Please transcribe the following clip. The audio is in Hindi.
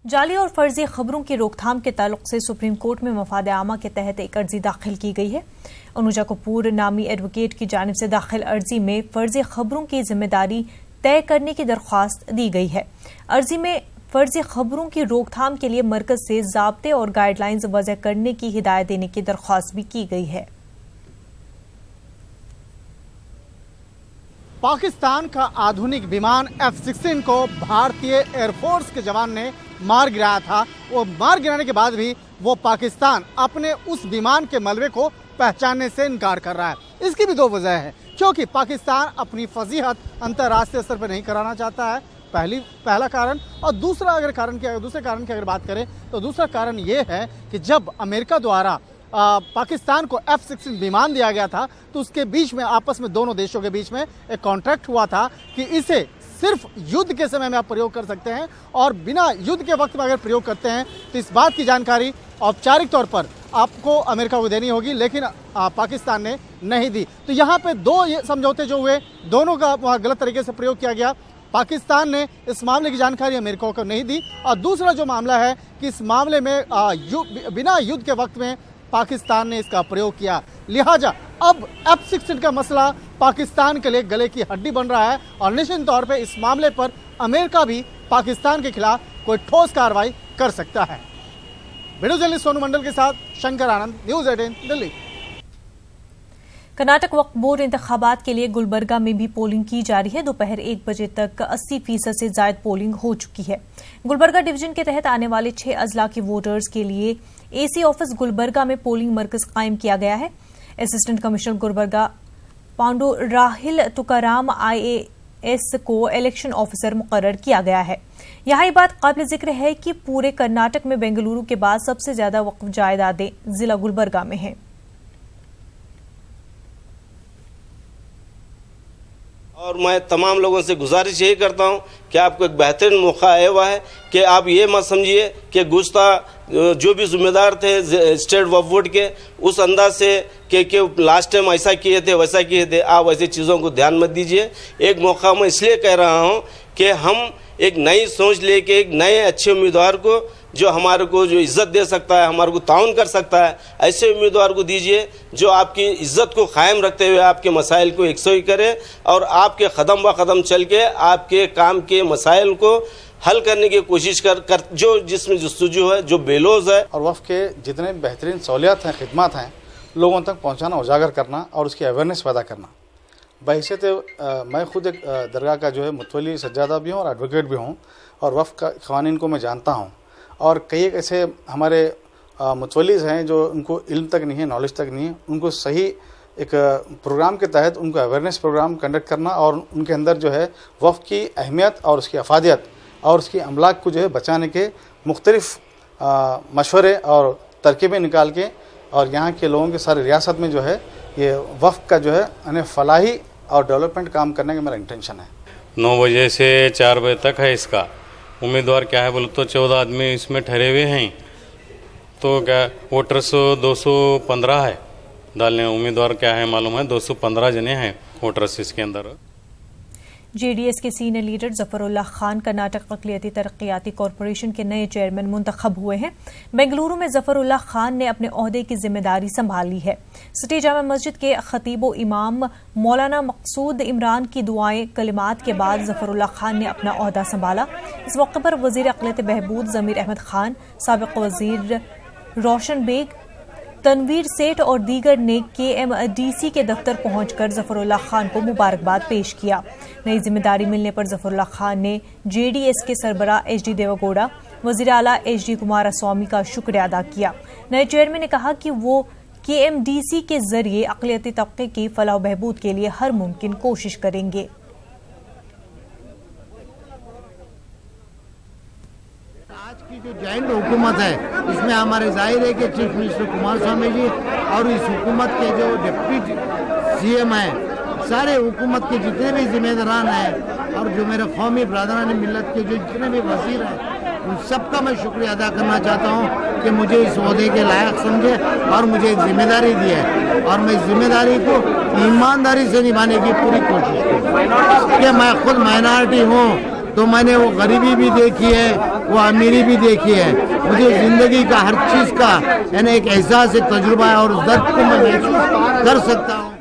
जाली और फर्जी खबरों की रोकथाम के ताल्लुक से सुप्रीम कोर्ट में मफाद आमा के तहत एक अर्जी दाखिल की गई है। अनुजा कपूर नामी एडवोकेट की जानिब से दाखिल अर्जी में फर्जी खबरों की जिम्मेदारी तय करने की दरख्वास्त दी गई है। अर्जी में फर्जी खबरों की रोकथाम के लिए मरकज से ज़ाब्ते और गाइडलाइंस वज़ह करने की हिदायत देने की दरख्वास्त भी की गई है। पाकिस्तान का आधुनिक विमान F-16 को भारतीय एयरफोर्स के जवान ने मार गिराया था। वो मार गिराने के बाद भी वो पाकिस्तान अपने उस विमान के मलबे को पहचानने से इनकार कर रहा है। इसकी भी दो वजह है, क्योंकि पाकिस्तान अपनी फजीहत अंतर्राष्ट्रीय स्तर पर नहीं कराना चाहता है, पहला कारण। और दूसरे कारण की अगर बात करें तो दूसरा कारण ये है कि जब अमेरिका द्वारा पाकिस्तान को F-16 विमान दिया गया था तो उसके बीच में आपस में दोनों देशों के बीच में एक कॉन्ट्रैक्ट हुआ था कि इसे सिर्फ युद्ध के समय में आप प्रयोग कर सकते हैं और बिना युद्ध के वक्त में अगर प्रयोग करते हैं तो इस बात की जानकारी औपचारिक तौर पर आपको अमेरिका को देनी होगी, लेकिन पाकिस्तान ने नहीं दी। तो यहाँ पे दो ये समझौते जो हुए, दोनों का गलत तरीके से प्रयोग किया गया। पाकिस्तान ने इस मामले की जानकारी अमेरिका को नहीं दी और दूसरा जो मामला है कि इस मामले में बिना युद्ध के वक्त में पाकिस्तान ने इसका प्रयोग किया। लिहाजा अब F-16 का मसला पाकिस्तान के लिए गले की हड्डी बन रहा है और निश्चित तौर पे इस मामले पर अमेरिका भी पाकिस्तान के खिलाफ कोई ठोस कार्रवाई कर सकता है। वीडियो जर्नलिस्ट सोनू मंडल के साथ शंकर आनंद, न्यूज़ 18 दिल्ली। कर्नाटक वक्फ बोर्ड इंतखाबात के लिए गुलबर्गा में भी पोलिंग की जा रही है। दोपहर 1 बजे तक 80% से ज्यादा पोलिंग हो चुकी है। गुलबर्गा डिवीजन के तहत आने वाले 6 अजला के वोटर्स के लिए एसी ऑफिस गुलबर्गा में पोलिंग मरकज कायम किया गया है। Assistant commissioner Gulbarga Pandu Rahil Tukaram IAS को इलेक्शन ऑफिसर मुकर्रर किया गया है। यहाँ ये बात काबिल जिक्र है कि पूरे कर्नाटक में बेंगलुरु के बाद सबसे ज्यादा वक्फ जायदादें जिला गुलबर्गा में हैं। और मैं तमाम लोगों से गुजारिश यही करता हूं कि आपको एक बेहतरीन मौका आया हुआ है कि आप ये मत समझिए कि गुज़श्ता जो भी जिम्मेदार थे स्टेट वक्फ बोर्ड के उस अंदाज से कि लास्ट टाइम ऐसा किए थे वैसा किए थे, आप ऐसी चीज़ों को ध्यान मत दीजिए। एक मौका मैं इसलिए कह रहा हूं कि हम एक नई सोच लेके एक नए अच्छे उम्मीदवार को जो हमारे को जो इज़्ज़त दे सकता है, हमारे को ताउन कर सकता है, ऐसे उम्मीदवार को दीजिए जो आपकी इज़्ज़त को कायम रखते हुए आपके मसाइल को एकसोई करे और आपके कदम ब कदम चल के आपके काम के मसाइल को हल करने की कोशिश कर जो जिसमें जस्तुजू है, जो बेलोज है। और वफ़ के जितने बेहतरीन सहूलियात हैं, खिदमत हैं, लोगों तक पहुँचाना, उजागर करना और उसकी अवेयरनेस पैदा करना। बहैसियत मैं खुद एक दरगाह का जो है मुतवली सज्जादा भी हूँ और एडवोकेट भी हूँ और वफ़ का क़वानीन को मैं जानता हूँ। और कई एक ऐसे हमारे मुतवलीज़ हैं जो उनको इल्म तक नहीं है, नॉलेज तक नहीं है, उनको सही एक प्रोग्राम के तहत उनको अवेयरनेस प्रोग्राम कंडक्ट करना और उनके अंदर जो है वफ़ की अहमियत और उसकी अफादियत और उसकी अमलाक को जो है बचाने के मुख्तलिफ मशवरे और तरकीबें निकाल के और यहाँ के लोगों के सारी रियासत में जो है ये वफ़ का जो है यानी फलाही और डेवलपमेंट काम करने का मेरा इंटेंशन है। 9 बजे से 4 बजे तक है। इसका उम्मीदवार क्या है बोले तो 14 आदमी इसमें ठहरे हुए हैं, तो क्या वोटर्स 215 है डालने। उम्मीदवार क्या है मालूम है, 215 जने हैं वोटर्स इसके अंदर। JDS के सीनियर लीडर जफरुल्लाह खान कर्नाटक अक़लियती तरक्याती कॉरपोरेशन के नए चेयरमैन मुंतखब हुए हैं। बेंगलुरु में जफरुल्लाह खान ने अपने ओहदे की जिम्मेदारी संभाल ली है। सिटी जामा मस्जिद के खतीब इमाम मौलाना मकसूद इमरान की दुआएं कलिमात के बाद जफरुल्लाह खान ने अपना ओहदा संभाला। इस मौके पर वजीर अक़लियत बहबूद ज़मीर अहमद खान, साबिक़ वजीर रोशन बेग, तनवीर सेठ और दीगर ने KMDC के दफ्तर पहुंचकर जफरुल्लाह खान को मुबारकबाद पेश किया। नई जिम्मेदारी मिलने पर जफरुल्लाह खान ने JDS के सरबराह HD देवगौड़ा, वज़ीर आला HD कुमारस्वामी का शुक्रिया अदा किया। नए चेयरमैन ने कहा कि वो KMDC के जरिए अक़लियती तबके की फलाह बहबूद के लिए हर मुमकिन कोशिश करेंगे। आज की जो जॉइंट हुकूमत है इसमें हमारे जाहिर है कि चीफ मिनिस्टर कुमारस्वामी जी और इस हुकूमत के जो डिप्टी CM हैं, सारे हुकूमत के जितने भी जिम्मेदारान हैं और जो मेरे कौमी बरदरान मिल्लत के जो जितने भी वजीर हैं, उन सबका मैं शुक्रिया अदा करना चाहता हूँ कि मुझे इस ओहदे के लायक समझे और मुझे एक जिम्मेदारी दी है और मैं इस जिम्मेदारी को ईमानदारी से निभाने की पूरी कोशिश की। कि मैं खुद माइनॉरिटी हूँ तो मैंने वो गरीबी भी देखी है, वो अमीरी भी देखी है। मुझे जिंदगी का हर चीज़ का यानी एक एहसास, एक तजुर्बा है और उस दर्द को मैं महसूस कर सकता हूँ।